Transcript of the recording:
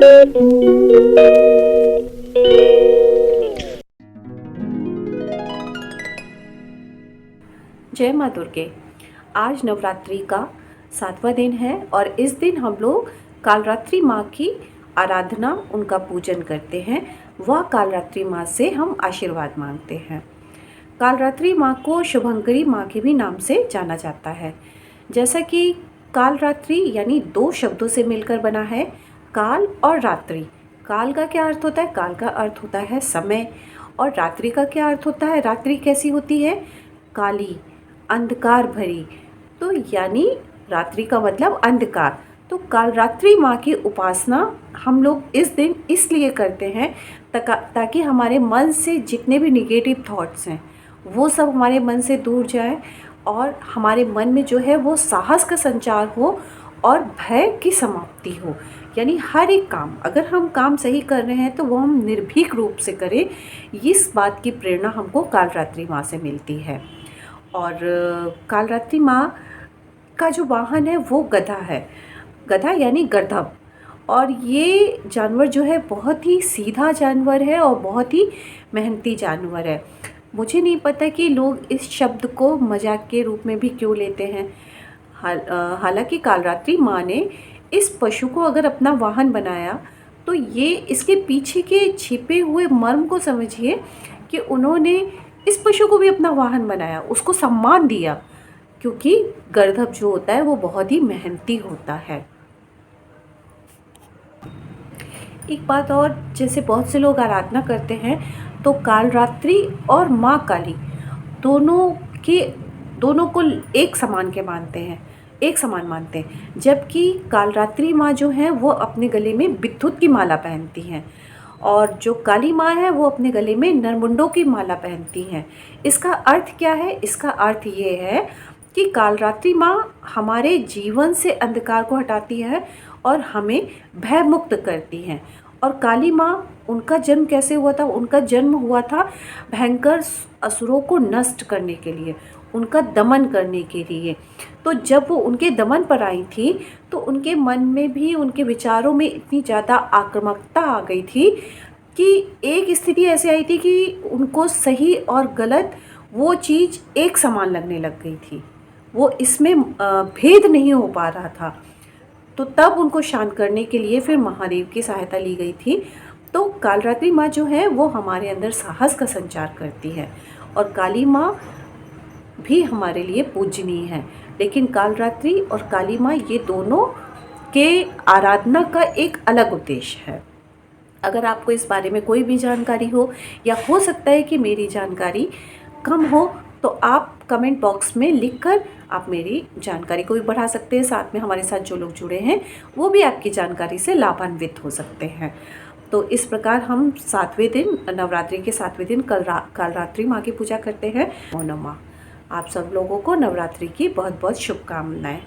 जय माँ दुर्गे। आज नवरात्रि का 7वां दिन है और इस दिन हम लोग कालरात्रि माँ की आराधना, उनका पूजन करते हैं। वह कालरात्रि माँ से हम आशीर्वाद मांगते हैं। कालरात्रि माँ को शुभंकरी माँ के भी नाम से जाना जाता है। जैसा कि कालरात्रि यानी 2 शब्दों से मिलकर बना है, काल और रात्रि। काल का क्या अर्थ होता है? काल का अर्थ होता है समय। और रात्रि का क्या अर्थ होता है? रात्रि कैसी होती है? काली, अंधकार भरी। तो यानी रात्रि का मतलब अंधकार। तो कालरात्रि माँ की उपासना हम लोग इस दिन इसलिए करते हैं ताकि हमारे मन से जितने भी निगेटिव थॉट्स हैं वो सब हमारे मन से दूर जाए और हमारे मन में जो है वो साहस का संचार हो और भय की समाप्ति हो। यानी हर एक काम, अगर हम काम सही कर रहे हैं तो वो हम निर्भीक रूप से करें। इस बात की प्रेरणा हमको कालरात्रि माँ से मिलती है। और कालरात्रि माँ का जो वाहन है वो गधा है। गधा यानी गर्दभ। और ये जानवर जो है बहुत ही सीधा जानवर है और बहुत ही मेहनती जानवर है। मुझे नहीं पता कि लोग इस शब्द को मजाक के रूप में भी क्यों लेते हैं। हालांकि कालरात्रि माँ ने इस पशु को अगर अपना वाहन बनाया तो ये इसके पीछे के छिपे हुए मर्म को समझिए कि उन्होंने इस पशु को भी अपना वाहन बनाया, उसको सम्मान दिया, क्योंकि गर्दभ जो होता है वो बहुत ही मेहनती होता है। एक बात और, जैसे बहुत से लोग आराधना करते हैं तो कालरात्रि और माँ काली दोनों को एक समान के मानते हैं, एक समान मानते हैं। जबकि कालरात्रि माँ जो है वो अपने गले में बिद्धुत की माला पहनती हैं और जो काली माँ है वो अपने गले में नरमुंडों की माला पहनती हैं। इसका अर्थ क्या है? इसका अर्थ ये है कि कालरात्रि माँ हमारे जीवन से अंधकार को हटाती है और हमें भय मुक्त करती हैं। और काली माँ, उनका जन्म कैसे हुआ था? उनका जन्म हुआ था भयंकर असुरों को नष्ट करने के लिए, उनका दमन करने के लिए। तो जब वो उनके दमन पर आई थी तो उनके मन में भी, उनके विचारों में इतनी ज़्यादा आक्रामकता आ गई थी कि एक स्थिति ऐसी आई थी कि उनको सही और गलत वो चीज़ एक समान लगने लग गई थी। वो इसमें भेद नहीं हो पा रहा था। तो तब उनको शांत करने के लिए फिर महादेव की सहायता ली गई थी। तो कालरात्रि माँ जो है वो हमारे अंदर साहस का संचार करती है और काली माँ भी हमारे लिए पूजनीय है। लेकिन कालरात्रि और काली माँ ये दोनों के आराधना का एक अलग उद्देश्य है। अगर आपको इस बारे में कोई भी जानकारी हो या हो सकता है कि मेरी जानकारी कम हो तो आप कमेंट बॉक्स में लिखकर आप मेरी जानकारी को भी बढ़ा सकते हैं। साथ में हमारे साथ जो लोग जुड़े हैं वो भी आपकी जानकारी से लाभान्वित हो सकते हैं। तो इस प्रकार हम 7वें दिन, नवरात्रि के 7वें दिन कालरात्रि माँ की पूजा करते हैं। नमो नमः। आप सब लोगों को नवरात्रि की बहुत बहुत शुभकामनाएं।